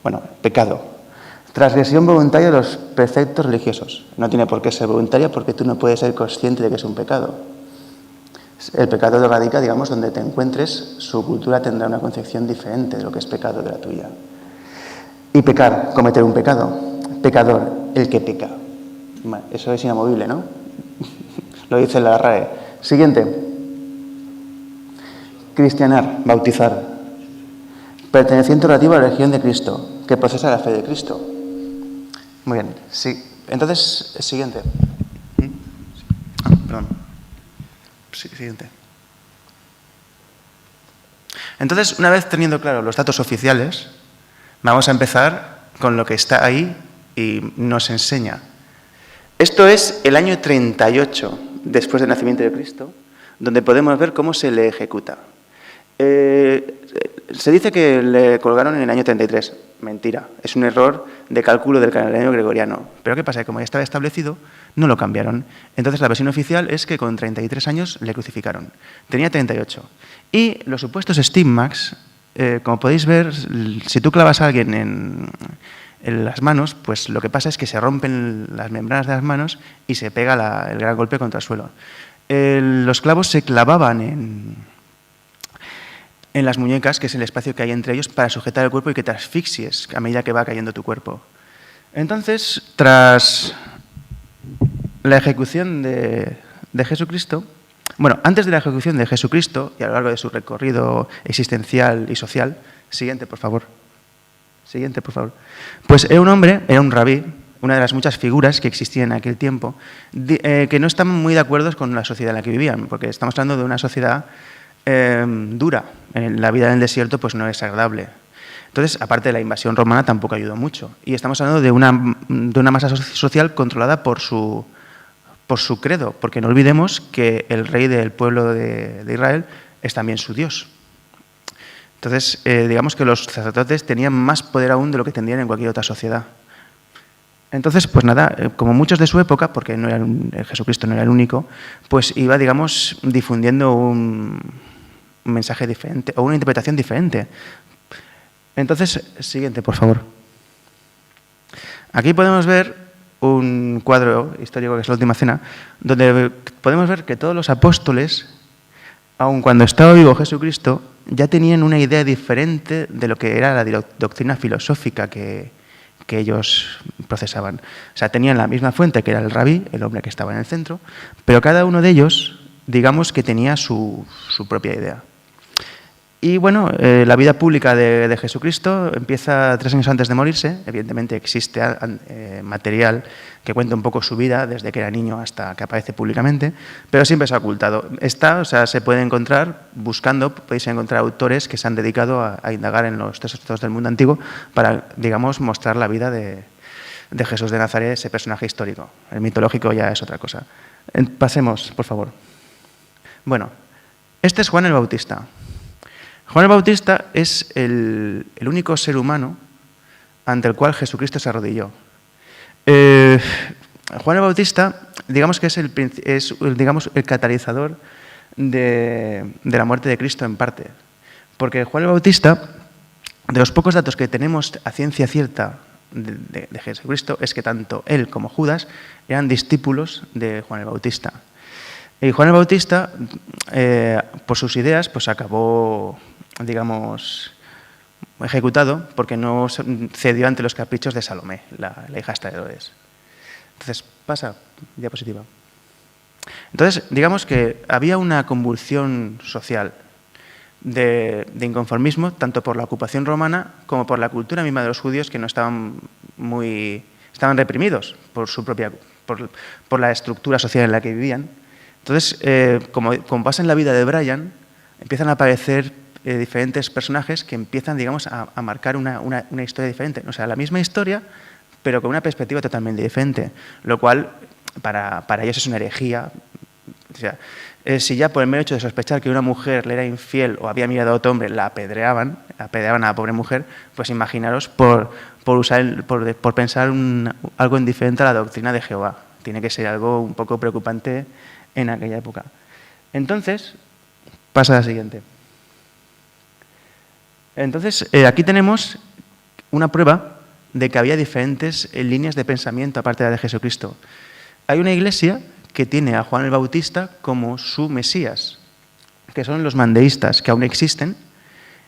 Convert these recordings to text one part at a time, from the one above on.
Bueno, pecado. Transgresión voluntaria de los preceptos religiosos. No tiene por qué ser voluntaria porque tú no puedes ser consciente de que es un pecado. El pecado radica, digamos, donde te encuentres, su cultura tendrá una concepción diferente de lo que es pecado de la tuya. Y pecar, cometer un pecado. Pecador, el que peca. Eso es inamovible, ¿no? Lo dice la RAE. Siguiente. Cristianar, bautizar. Perteneciente relativo a la religión de Cristo, que procesa la fe de Cristo. Muy bien, sí. Entonces, siguiente. Perdón. Sí, siguiente. Entonces, una vez teniendo claro los datos oficiales, vamos a empezar con lo que está ahí y nos enseña. Esto es el año 38 después del nacimiento de Cristo, donde podemos ver cómo se le ejecuta. Se dice que le colgaron en el año 33. Mentira, es un error de cálculo del calendario gregoriano. Pero ¿qué pasa? Que como ya estaba establecido, no lo cambiaron. Entonces la versión oficial es que con 33 años le crucificaron. Tenía 38. Y los supuestos stigmas, como podéis ver, si tú clavas a alguien en las manos, pues lo que pasa es que se rompen las membranas de las manos y se pega el gran golpe contra el suelo. Los clavos se clavaban en las muñecas, que es el espacio que hay entre ellos, para sujetar el cuerpo y que te asfixies a medida que va cayendo tu cuerpo. Entonces, tras la ejecución de Jesucristo, bueno, antes de la ejecución de Jesucristo y a lo largo de su recorrido existencial y social, siguiente, por favor. Siguiente, por favor. Pues era un hombre, era un rabí, una de las muchas figuras que existían en aquel tiempo, que no estaban muy de acuerdo con la sociedad en la que vivían, porque estamos hablando de una sociedad dura. La vida en el desierto pues no es agradable. Entonces, aparte de la invasión romana, tampoco ayudó mucho. Y estamos hablando de una masa social controlada por su credo, porque no olvidemos que el rey del pueblo de Israel es también su Dios. Entonces, digamos que los sacerdotes tenían más poder aún de lo que tendrían en cualquier otra sociedad. Entonces, pues nada, como muchos de su época, porque Jesucristo no era el único, pues iba, digamos, difundiendo un mensaje diferente o una interpretación diferente. Entonces, siguiente, por favor. Aquí podemos ver un cuadro histórico que es la Última Cena, donde podemos ver que todos los apóstoles, aun cuando estaba vivo Jesucristo, ya tenían una idea diferente de lo que era la doctrina filosófica que ellos procesaban. O sea, tenían la misma fuente que era el rabí, el hombre que estaba en el centro, pero cada uno de ellos, digamos que tenía su propia idea. Y bueno, la vida pública de Jesucristo empieza 3 años antes de morirse. Evidentemente existe material que cuenta un poco su vida desde que era niño hasta que aparece públicamente, pero siempre se ha ocultado. O sea, se puede encontrar, buscando, podéis encontrar autores que se han dedicado a indagar en los textos del mundo antiguo para, digamos, mostrar la vida de Jesús de Nazaret, ese personaje histórico. El mitológico ya es otra cosa. Pasemos, por favor. Bueno, este es Juan el Bautista. Juan el Bautista es el único ser humano ante el cual Jesucristo se arrodilló. Juan el Bautista, digamos que es el catalizador de la muerte de Cristo en parte. Porque Juan el Bautista, de los pocos datos que tenemos a ciencia cierta de Jesucristo, es que tanto él como Judas eran discípulos de Juan el Bautista. Y Juan el Bautista, por sus ideas, pues acabó, digamos, ejecutado porque no cedió ante los caprichos de Salomé, la hijastra de Herodes. Entonces, pasa, diapositiva. Entonces, digamos que había una convulsión social de inconformismo, tanto por la ocupación romana como por la cultura misma de los judíos, que no estaban estaban reprimidos por la estructura social en la que vivían. Entonces, como pasa en la vida de Brian, empiezan a aparecer diferentes personajes que empiezan, digamos, a marcar una historia diferente. O sea, la misma historia, pero con una perspectiva totalmente diferente, lo cual para ellos es una herejía. O sea, si ya por el mero hecho de sospechar que una mujer le era infiel o había mirado a otro hombre, la apedreaban a la pobre mujer, pues imaginaros por pensar algo indiferente a la doctrina de Jehová. Tiene que ser algo un poco preocupante en aquella época. Entonces, pasa a la siguiente. Entonces, aquí tenemos una prueba de que había diferentes líneas de pensamiento aparte de la de Jesucristo. Hay una iglesia que tiene a Juan el Bautista como su Mesías, que son los mandeístas, que aún existen,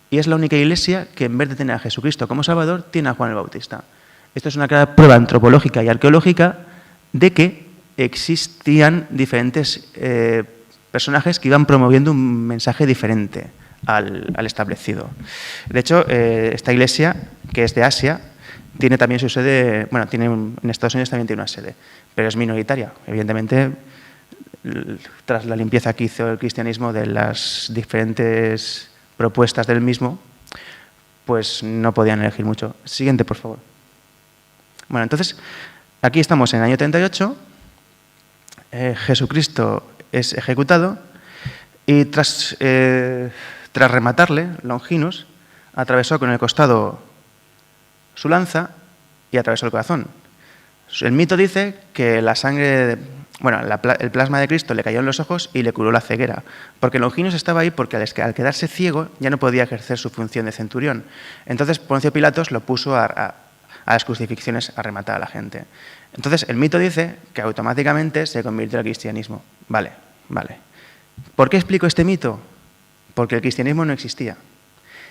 y es la única iglesia que en vez de tener a Jesucristo como Salvador, tiene a Juan el Bautista. Esto es una clara prueba antropológica y arqueológica de que existían diferentes personajes que iban promoviendo un mensaje diferente al establecido. De hecho, esta iglesia, que es de Asia, tiene también su sede, bueno, en Estados Unidos también tiene una sede, pero es minoritaria. Evidentemente, tras la limpieza que hizo el cristianismo de las diferentes propuestas del mismo, pues no podían elegir mucho. Siguiente, por favor. Bueno, entonces, aquí estamos en el año 38, Jesucristo es ejecutado y tras rematarle, Longinus atravesó con el costado su lanza y atravesó el corazón. El mito dice que la sangre, el plasma de Cristo le cayó en los ojos y le curó la ceguera, porque Longinus estaba ahí porque al quedarse ciego ya no podía ejercer su función de centurión. Entonces Poncio Pilatos lo puso a las crucifixiones a rematar a la gente. Entonces el mito dice que automáticamente se convirtió al cristianismo. Vale. ¿Por qué explico este mito? Porque el cristianismo no existía.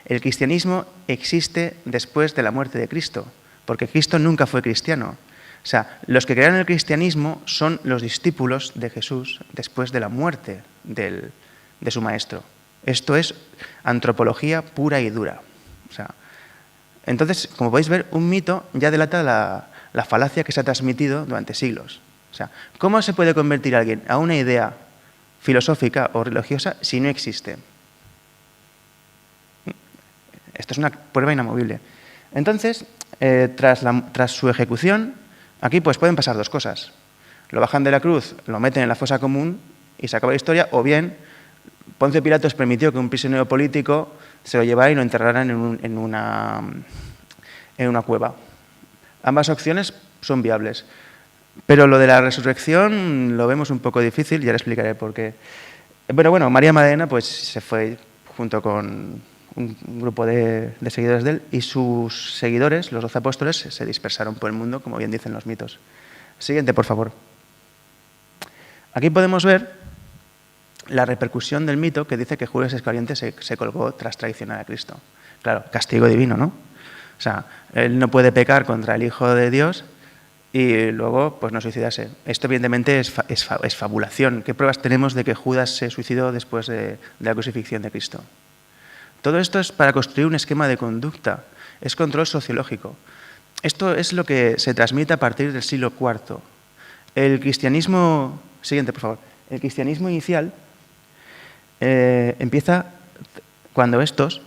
El cristianismo existe después de la muerte de Cristo, porque Cristo nunca fue cristiano. O sea, los que crearon el cristianismo son los discípulos de Jesús después de la muerte de su maestro. Esto es antropología pura y dura. O sea, entonces, como podéis ver, un mito ya delata la falacia que se ha transmitido durante siglos. O sea, ¿cómo se puede convertir a alguien a una idea filosófica o religiosa si no existe? Esto es una prueba inamovible. Entonces, tras su ejecución, aquí pues pueden pasar dos cosas. Lo bajan de la cruz, lo meten en la fosa común y se acaba la historia, o bien Poncio Pilatos permitió que un prisionero político se lo llevara y lo enterraran en una cueva. Ambas opciones son viables. Pero lo de la resurrección lo vemos un poco difícil y ahora explicaré por qué. Bueno, María Magdalena pues se fue junto con un grupo de seguidores de él y sus seguidores, los 12 apóstoles, se dispersaron por el mundo, como bien dicen los mitos. Siguiente, por favor. Aquí podemos ver la repercusión del mito que dice que Judas Iscariote se colgó tras traicionar a Cristo. Claro, castigo divino, ¿no? O sea, él no puede pecar contra el Hijo de Dios y luego pues no suicidarse. Esto evidentemente es fabulación. ¿Qué pruebas tenemos de que Judas se suicidó después de la crucifixión de Cristo? Todo esto es para construir un esquema de conducta, es control sociológico. Esto es lo que se transmite a partir del siglo IV. El cristianismo, siguiente por favor, el cristianismo inicial empieza cuando estos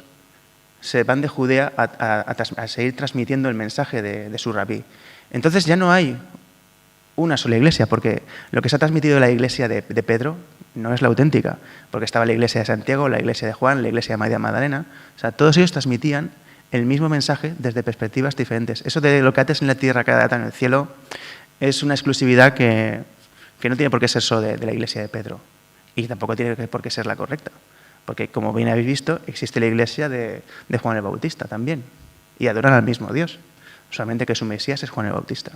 se van de Judea a seguir transmitiendo el mensaje de su rabí. Entonces ya no hay una sola iglesia, porque lo que se ha transmitido de la iglesia de Pedro no es la auténtica, porque estaba la iglesia de Santiago, la iglesia de Juan, la iglesia de María Magdalena. O sea, todos ellos transmitían el mismo mensaje desde perspectivas diferentes. Eso de lo que haces en la tierra queda atado en el cielo es una exclusividad que no tiene por qué ser solo de la iglesia de Pedro y tampoco tiene por qué ser la correcta, porque como bien habéis visto, existe la iglesia de Juan el Bautista también y adoran al mismo Dios, solamente que su Mesías es Juan el Bautista.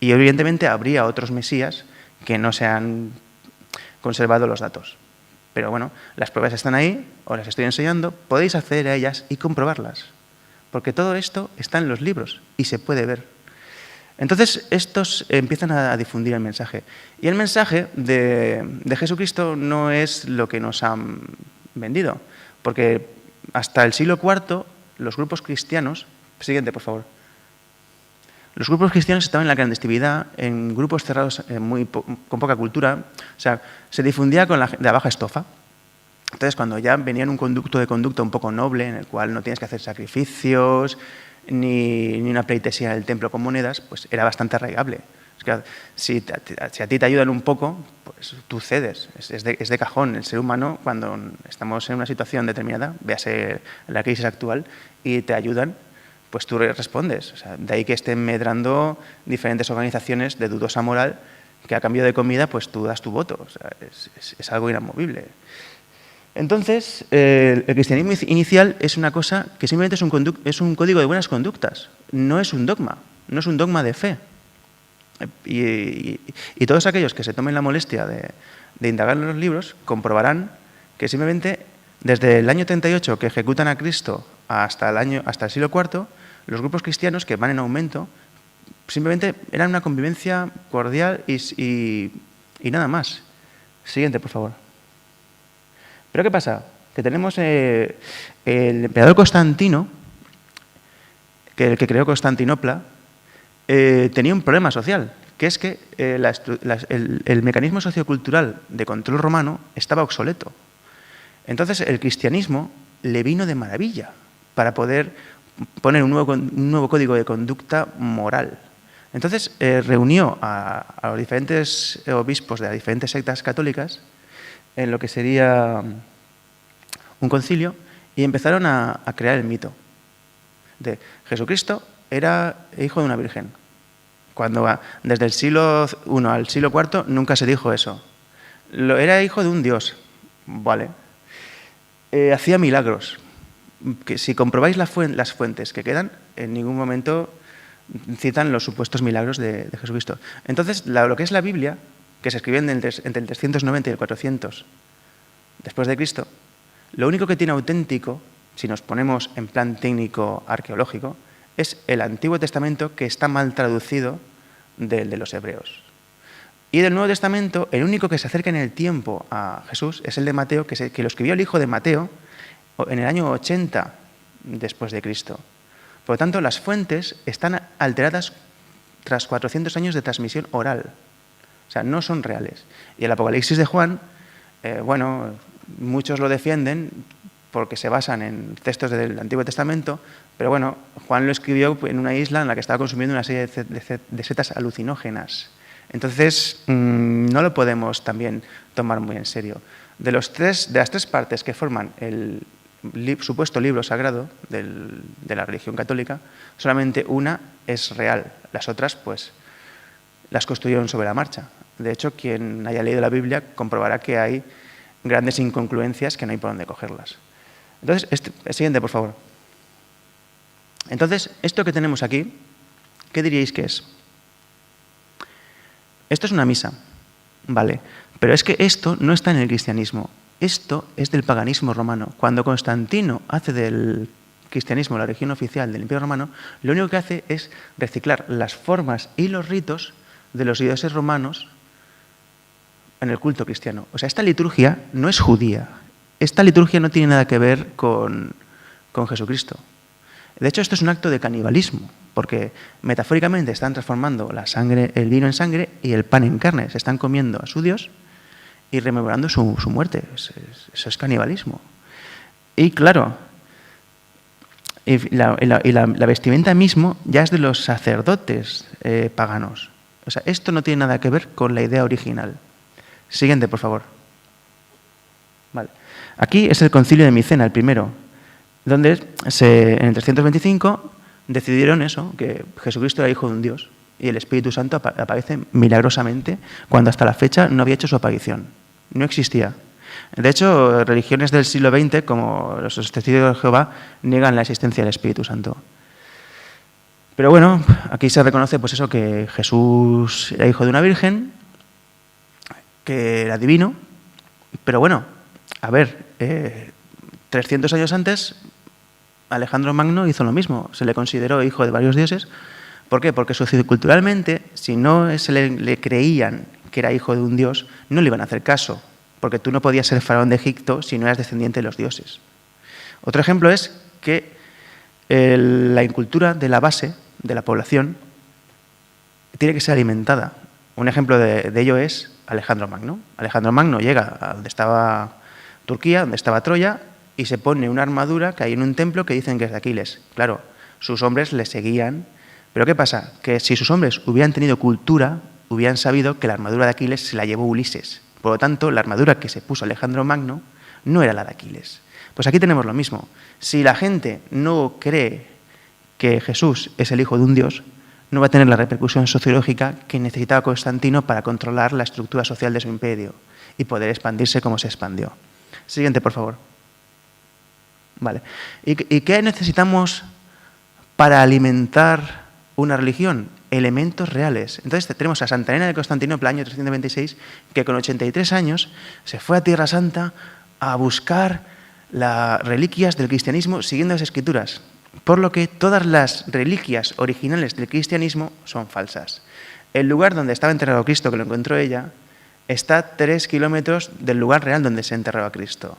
Y evidentemente habría otros Mesías que no se han conservado los datos. Pero bueno, las pruebas están ahí, os las estoy enseñando, podéis acceder a ellas y comprobarlas. Porque todo esto está en los libros y se puede ver. Entonces, estos empiezan a difundir el mensaje. Y el mensaje de Jesucristo no es lo que nos han vendido. Porque hasta el siglo IV, los grupos cristianos... Siguiente, por favor. Los grupos cristianos estaban en la clandestinidad, en grupos cerrados con poca cultura. O sea, se difundía con la baja estofa. Entonces, cuando ya venía en un conducto de conducta un poco noble, en el cual no tienes que hacer sacrificios, ni una pleitesía en el templo con monedas, pues era bastante arraigable. Es que si a ti te ayudan un poco, pues tú cedes. Es de cajón. El ser humano, cuando estamos en una situación determinada, véase la crisis actual, y te ayudan, pues tú respondes. O sea, de ahí que estén medrando diferentes organizaciones de dudosa moral que a cambio de comida pues tú das tu voto. O sea, es algo inamovible. Entonces, el cristianismo inicial es una cosa que simplemente es un código de buenas conductas, no es un dogma, no es un dogma de fe. Y todos aquellos que se tomen la molestia de indagar en los libros comprobarán que simplemente desde el año 38 que ejecutan a Cristo hasta el siglo IV, los grupos cristianos que van en aumento simplemente eran una convivencia cordial y nada más. Siguiente, por favor. Pero ¿qué pasa? Que tenemos el emperador Constantino, el que creó Constantinopla, tenía un problema social, que es que el mecanismo sociocultural de control romano estaba obsoleto. Entonces el cristianismo le vino de maravilla para poder poner un nuevo código de conducta moral. Entonces reunió a los diferentes obispos de las diferentes sectas católicas en lo que sería un concilio y empezaron a crear el mito de Jesucristo era hijo de una virgen. Cuando desde el siglo I al siglo IV nunca se dijo eso. Era hijo de un dios, ¿vale? Hacía milagros. Que si comprobáis las fuentes que quedan, en ningún momento citan los supuestos milagros de Jesucristo. Entonces, lo que es la Biblia, que se escribió entre el 390 y el 400 después de Cristo, lo único que tiene auténtico, si nos ponemos en plan técnico arqueológico, es el Antiguo Testamento que está mal traducido del de los hebreos. Y del Nuevo Testamento, el único que se acerca en el tiempo a Jesús es el de Mateo, que lo escribió el hijo de Mateo en el año 80 después de Cristo. Por lo tanto, las fuentes están alteradas tras 400 años de transmisión oral. O sea, no son reales. Y el Apocalipsis de Juan, bueno, muchos lo defienden porque se basan en textos del Antiguo Testamento, pero bueno, Juan lo escribió en una isla en la que estaba consumiendo una serie de setas alucinógenas. Entonces, no lo podemos también tomar muy en serio. De las tres partes que forman el supuesto libro sagrado de la religión católica, solamente una es real. Las otras, pues, las construyeron sobre la marcha. De hecho, quien haya leído la Biblia comprobará que hay grandes incongruencias que no hay por dónde cogerlas. Entonces, el siguiente, por favor. Entonces, esto que tenemos aquí, ¿qué diríais que es? Esto es una misa, ¿vale? Pero es que esto no está en el cristianismo. Esto es del paganismo romano. Cuando Constantino hace del cristianismo la religión oficial del Imperio Romano, lo único que hace es reciclar las formas y los ritos de los dioses romanos en el culto cristiano. O sea, esta liturgia no es judía. Esta liturgia no tiene nada que ver con Jesucristo. De hecho, esto es un acto de canibalismo, porque metafóricamente están transformando el vino en sangre y el pan en carne. Se están comiendo a su Dios y rememorando su muerte. Eso es canibalismo. Y claro, la vestimenta mismo ya es de los sacerdotes paganos. O sea, esto no tiene nada que ver con la idea original. Siguiente, por favor. Vale. Aquí es el Concilio de Micena, el primero, donde en el 325 decidieron eso, que Jesucristo era hijo de un Dios y el Espíritu Santo aparece milagrosamente cuando hasta la fecha no había hecho su aparición. No existía. De hecho, religiones del siglo XX, como los testigos de Jehová, niegan la existencia del Espíritu Santo. Pero bueno, aquí se reconoce pues eso, que Jesús era hijo de una virgen, que era divino, pero bueno, a ver, 300 años antes, Alejandro Magno hizo lo mismo, se le consideró hijo de varios dioses. ¿Por qué? Porque socioculturalmente, si no le creían que era hijo de un dios, no le iban a hacer caso, porque tú no podías ser faraón de Egipto si no eras descendiente de los dioses. Otro ejemplo es que la incultura de la base de la población tiene que ser alimentada. Un ejemplo de ello es Alejandro Magno. Alejandro Magno llega a donde estaba Turquía, donde estaba Troya, y se pone una armadura que hay en un templo que dicen que es de Aquiles. Claro, sus hombres le seguían, pero ¿qué pasa? Que si sus hombres hubieran tenido cultura, hubieran sabido que la armadura de Aquiles se la llevó Ulises. Por lo tanto, la armadura que se puso Alejandro Magno no era la de Aquiles. Pues aquí tenemos lo mismo. Si la gente no cree que Jesús es el hijo de un dios, no va a tener la repercusión sociológica que necesitaba Constantino para controlar la estructura social de su imperio y poder expandirse como se expandió. Siguiente, por favor. Vale. ¿Y qué necesitamos para alimentar una religión? Elementos reales. Entonces tenemos a Santa Elena de Constantinopla, año 326, que con 83 años se fue a Tierra Santa a buscar las reliquias del cristianismo siguiendo las escrituras, por lo que todas las reliquias originales del cristianismo son falsas. El lugar donde estaba enterrado Cristo, que lo encontró ella, está a 3 kilómetros del lugar real donde se enterró a Cristo.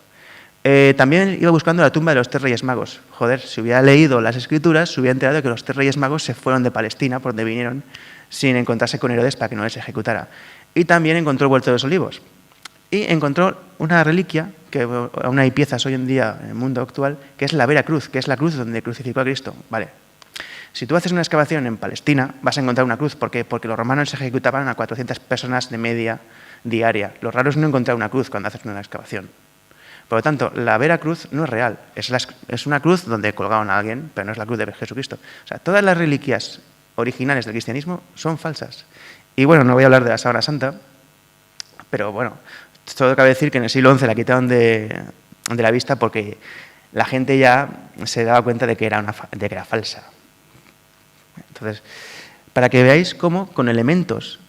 También iba buscando la tumba de los 3 Reyes Magos. Joder, si hubiera leído las escrituras, se hubiera enterado de que los 3 Reyes Magos se fueron de Palestina, por donde vinieron, sin encontrarse con Herodes para que no les ejecutara. Y también encontró el Huerto de los Olivos. Y encontró una reliquia, que aún hay piezas hoy en día en el mundo actual, que es la Vera Cruz, que es la cruz donde crucificó a Cristo. Vale. Si tú haces una excavación en Palestina, vas a encontrar una cruz. ¿Por qué? Porque los romanos ejecutaban a 400 personas de media diaria. Lo raro es no encontrar una cruz cuando haces una excavación. Por lo tanto, la Vera Cruz no es real. Es una cruz donde colgaron a alguien, pero no es la cruz de Jesucristo. O sea, todas las reliquias originales del cristianismo son falsas. Y bueno, no voy a hablar de la Sábana Santa, pero bueno, solo cabe decir que en el siglo XI la quitaron de la vista porque la gente ya se daba cuenta de que era falsa. Entonces, para que veáis cómo con elementos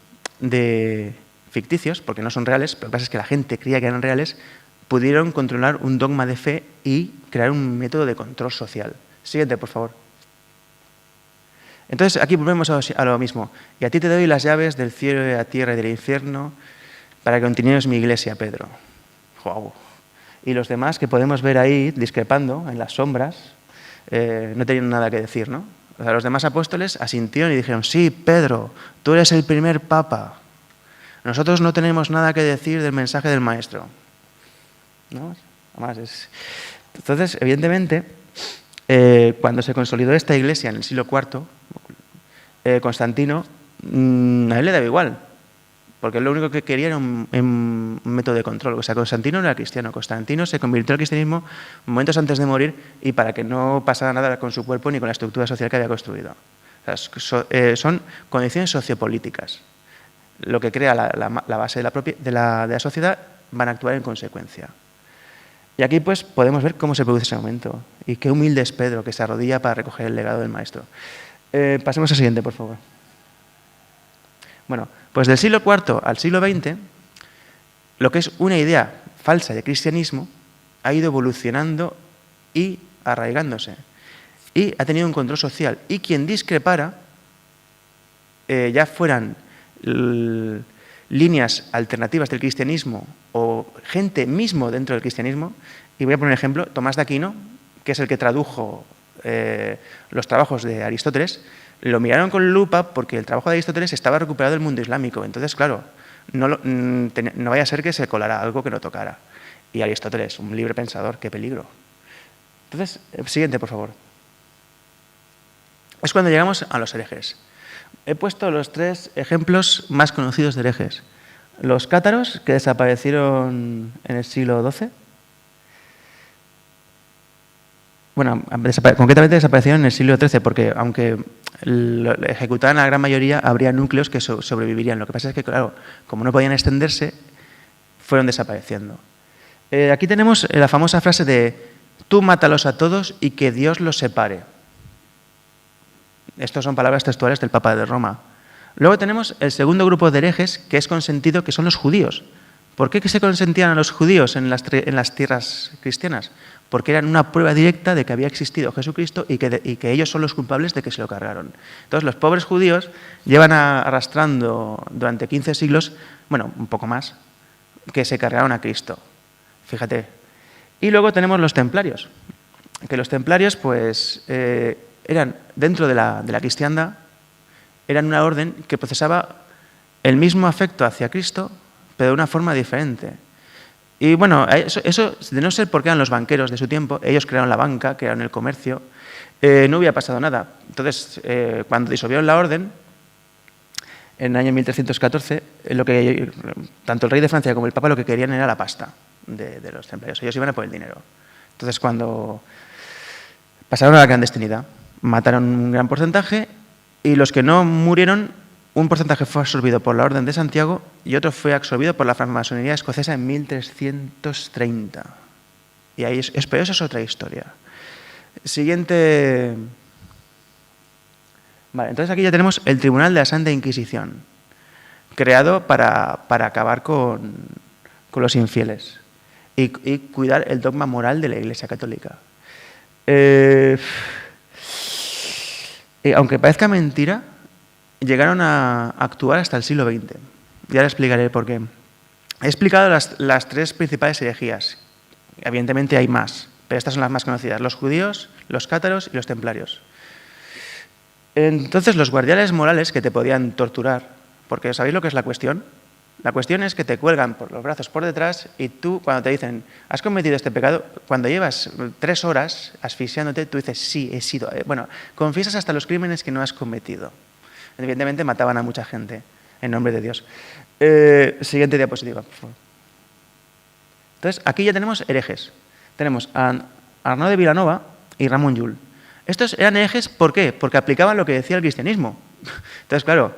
ficticios, porque no son reales, pero lo que pasa es que la gente creía que eran reales, pudieron controlar un dogma de fe y crear un método de control social. Siguiente, por favor. Entonces, aquí volvemos a lo mismo. Y a ti te doy las llaves del cielo, de la tierra y del infierno para que continúes mi iglesia, Pedro. ¡Wow! Y los demás que podemos ver ahí discrepando en las sombras, no tenían nada que decir, ¿no? O sea, los demás apóstoles asintieron y dijeron, sí, Pedro, tú eres el primer papa. Nosotros no tenemos nada que decir del mensaje del Maestro. ¿No? Entonces, evidentemente, cuando se consolidó esta iglesia en el siglo IV, Constantino, a él le daba igual, porque lo único que quería era un método de control. O sea, Constantino no era cristiano. Constantino se convirtió al cristianismo momentos antes de morir y para que no pasara nada con su cuerpo ni con la estructura social que había construido. O sea, son condiciones sociopolíticas. Lo que crea la base de la sociedad van a actuar en consecuencia. Y aquí pues podemos ver cómo se produce ese momento. Y qué humilde es Pedro, que se arrodilla para recoger el legado del Maestro. Pasemos al siguiente, por favor. Bueno, pues del siglo IV al siglo XX, lo que es una idea falsa de cristianismo ha ido evolucionando y arraigándose. Y ha tenido un control social. Y quien discrepara, ya fueran líneas alternativas del cristianismo o gente mismo dentro del cristianismo, y voy a poner un ejemplo, Tomás de Aquino, que es el que tradujo los trabajos de Aristóteles, lo miraron con lupa porque el trabajo de Aristóteles estaba recuperado del mundo islámico. Entonces, claro, no vaya a ser que se colara algo que no tocara. Y Aristóteles, un libre pensador, qué peligro. Entonces, siguiente, por favor. Es cuando llegamos a los herejes. He puesto los 3 ejemplos más conocidos de herejes. Los cátaros, que desaparecieron en el siglo XII. Bueno, concretamente desaparecieron en el siglo XIII, porque aunque lo ejecutaban a la gran mayoría, habría núcleos que sobrevivirían. Lo que pasa es que, claro, como no podían extenderse, fueron desapareciendo. Aquí tenemos la famosa frase de tú mátalos a todos y que Dios los separe. Estas son palabras textuales del Papa de Roma. Luego tenemos el segundo grupo de herejes, que es consentido, que son los judíos. ¿Por qué se consentían a los judíos en las tierras cristianas? Porque eran una prueba directa de que había existido Jesucristo y que ellos son los culpables de que se lo cargaron. Entonces, los pobres judíos llevan arrastrando durante 15 siglos, bueno, un poco más, que se cargaron a Cristo. Fíjate. Y luego tenemos los templarios, que los templarios, pues, eran, dentro de la cristiandad, eran una orden que procesaba el mismo afecto hacia Cristo, pero de una forma diferente. Y bueno, eso de no ser porque eran los banqueros de su tiempo, ellos crearon la banca, crearon el comercio, no hubiera pasado nada. Entonces, cuando disolvieron la orden, en el año 1314, tanto el rey de Francia como el papa lo que querían era la pasta de los templarios. Ellos iban a por el dinero. Entonces, cuando pasaron a la clandestinidad, mataron un gran porcentaje y los que no murieron un porcentaje fue absorbido por la Orden de Santiago y otro fue absorbido por la francmasonería escocesa en 1330. Y ahí pero eso es otra historia. Siguiente. Vale, entonces aquí ya tenemos el Tribunal de la Santa Inquisición, creado para acabar con los infieles y cuidar el dogma moral de la Iglesia Católica. Aunque parezca mentira, llegaron a actuar hasta el siglo XX. Ya le explicaré por qué. He explicado las tres principales herejías. Evidentemente hay más, pero estas son las más conocidas: los judíos, los cátaros y los templarios. Entonces, los guardianes morales que te podían torturar, porque ¿sabéis lo que es la cuestión? La cuestión es que te cuelgan por los brazos por detrás y tú, cuando te dicen, has cometido este pecado, cuando llevas 3 horas asfixiándote, tú dices, sí, he sido. Bueno, confiesas hasta los crímenes que no has cometido. Evidentemente mataban a mucha gente, en nombre de Dios. Siguiente diapositiva, por favor. Entonces, aquí ya tenemos herejes. Tenemos a Arnaud de Vilanova y Ramon Llull. Estos eran herejes, ¿por qué? Porque aplicaban lo que decía el cristianismo. Entonces, claro,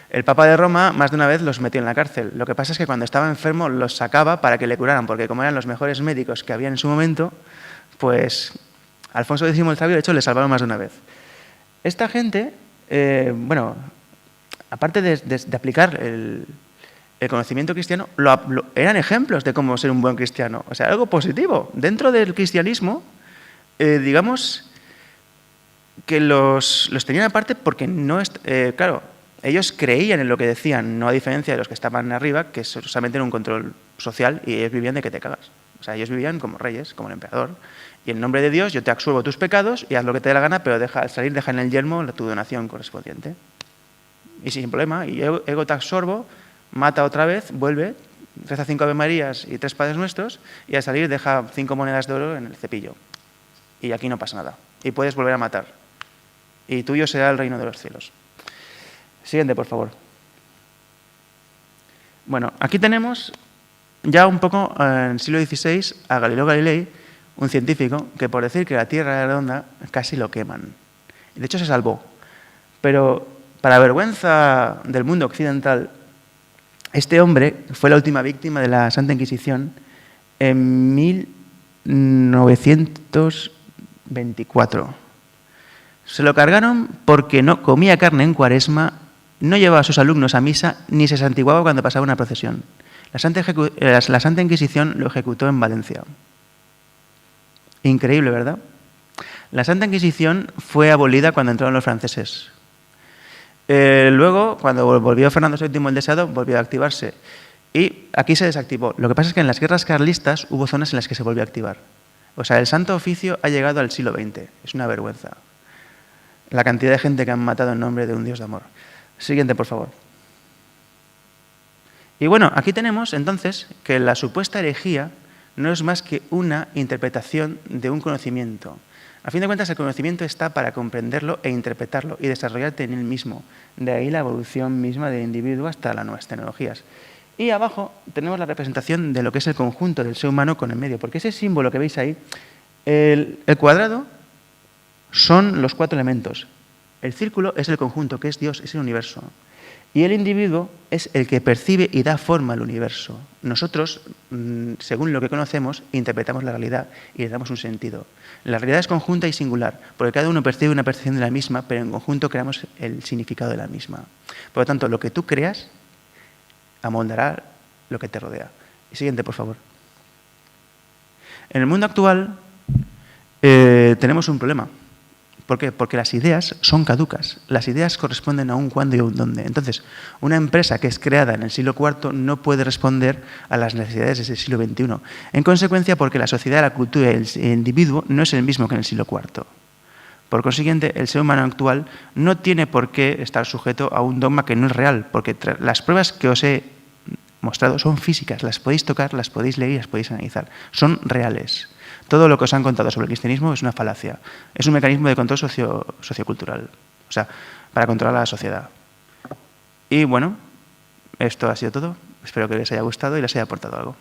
el Papa de Roma más de una vez los metió en la cárcel. Lo que pasa es que cuando estaba enfermo los sacaba para que le curaran, porque como eran los mejores médicos que había en su momento, pues Alfonso X el Sabio, de hecho, le salvaron más de una vez. Esta gente, bueno, aparte de aplicar el conocimiento cristiano, eran ejemplos de cómo ser un buen cristiano. O sea, algo positivo. Dentro del cristianismo, digamos que los tenían aparte porque no... claro, ellos creían en lo que decían, no a diferencia de los que estaban arriba, que solamente era un control social y ellos vivían de que te cagas. O sea, ellos vivían como reyes, como el emperador. Y en nombre de Dios yo te absuelvo tus pecados y haz lo que te dé la gana, pero al salir deja en el yelmo tu donación correspondiente. Y sin problema, y ego te absorbo, mata otra vez, vuelve, reza 5 Ave Marías y 3 Padres Nuestros y al salir deja 5 monedas de oro en el cepillo. Y aquí no pasa nada. Y puedes volver a matar. Y tuyo será el reino de los cielos. Siguiente, por favor. Bueno, aquí tenemos ya un poco en el siglo XVI a Galileo Galilei, un científico que por decir que la Tierra era redonda casi lo queman. Y de hecho se salvó. Pero para vergüenza del mundo occidental, este hombre fue la última víctima de la Santa Inquisición en 1924. Se lo cargaron porque no comía carne en Cuaresma, no llevaba a sus alumnos a misa ni se santiguaba cuando pasaba una procesión. La Santa Inquisición lo ejecutó en Valencia. Increíble, ¿verdad? La Santa Inquisición fue abolida cuando entraron los franceses. Luego, cuando volvió Fernando VII el Deseado, volvió a activarse. Y aquí se desactivó. Lo que pasa es que en las guerras carlistas hubo zonas en las que se volvió a activar. O sea, el Santo Oficio ha llegado al siglo XX. Es una vergüenza. La cantidad de gente que han matado en nombre de un Dios de amor. Siguiente, por favor. Y bueno, aquí tenemos entonces que la supuesta herejía no es más que una interpretación de un conocimiento. A fin de cuentas, el conocimiento está para comprenderlo e interpretarlo y desarrollarte en él mismo. De ahí la evolución misma del individuo hasta las nuevas tecnologías. Y abajo tenemos la representación de lo que es el conjunto del ser humano con el medio, porque ese símbolo que veis ahí, el cuadrado son los 4 elementos. El círculo es el conjunto, que es Dios, es el universo. Y el individuo es el que percibe y da forma al universo. Nosotros, según lo que conocemos, interpretamos la realidad y le damos un sentido. La realidad es conjunta y singular, porque cada uno percibe una percepción de la misma, pero en conjunto creamos el significado de la misma. Por lo tanto, lo que tú creas amoldará lo que te rodea. Siguiente, por favor. En el mundo actual tenemos un problema. ¿Por qué? Porque las ideas son caducas. Las ideas corresponden a un cuándo y a un dónde. Entonces, una empresa que es creada en el siglo IV no puede responder a las necesidades del siglo XXI. En consecuencia, porque la sociedad, la cultura y el individuo no es el mismo que en el siglo IV. Por consiguiente, el ser humano actual no tiene por qué estar sujeto a un dogma que no es real, porque las pruebas que os he mostrado son físicas, las podéis tocar, las podéis leer y las podéis analizar. Son reales. Todo lo que os han contado sobre el cristianismo es una falacia. Es un mecanismo de control sociocultural, o sea, para controlar a la sociedad. Y bueno, esto ha sido todo. Espero que les haya gustado y les haya aportado algo.